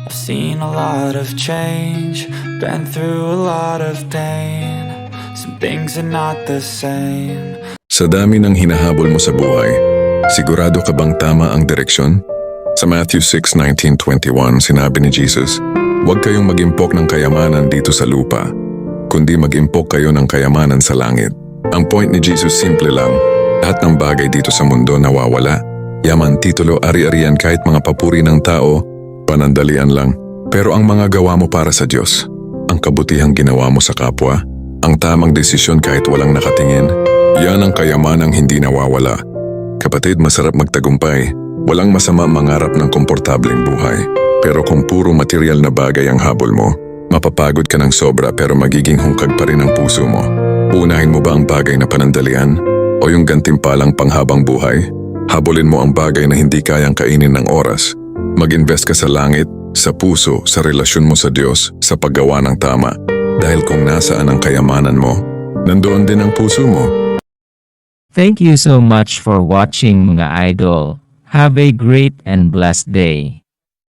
I've seen a lot of change, been through a lot of pain. Some things are not the same. Sa dami ng hinahabol mo sa buhay, sigurado ka bang tama ang direksyon? Sa Matthew 6:19-21, sinabi ni Jesus, "Huwag kayong mag-impok ng kayamanan dito sa lupa, kundi mag-impok kayo ng kayamanan sa langit." Ang point ni Jesus simple lang, lahat ng bagay dito sa mundo nawawala. Yaman, titulo, ari-arian, kahit mga papuri ng tao, panandalian lang. Pero ang mga gawa mo para sa Diyos, ang kabutihang ginawa mo sa kapwa, ang tamang desisyon kahit walang nakatingin, yan ang kayamanang hindi nawawala. Kapatid, masarap magtagumpay. Walang masama mangarap ng komportableng buhay. Pero kung puro material na bagay ang habol mo, mapapagod ka ng sobra pero magiging hungkag pa rin ang puso mo. Uunahin mo ba ang bagay na panandalian o yung gantimpalang panghabang buhay? Habulin mo ang bagay na hindi kayang kainin ng oras. Mag-invest ka sa langit, sa puso, sa relasyon mo sa Diyos, sa paggawa ng tama. Dahil kung nasaan ang kayamanan mo, nandoon din ang puso mo. Thank you so much for watching mga idol. Have a great and blessed day.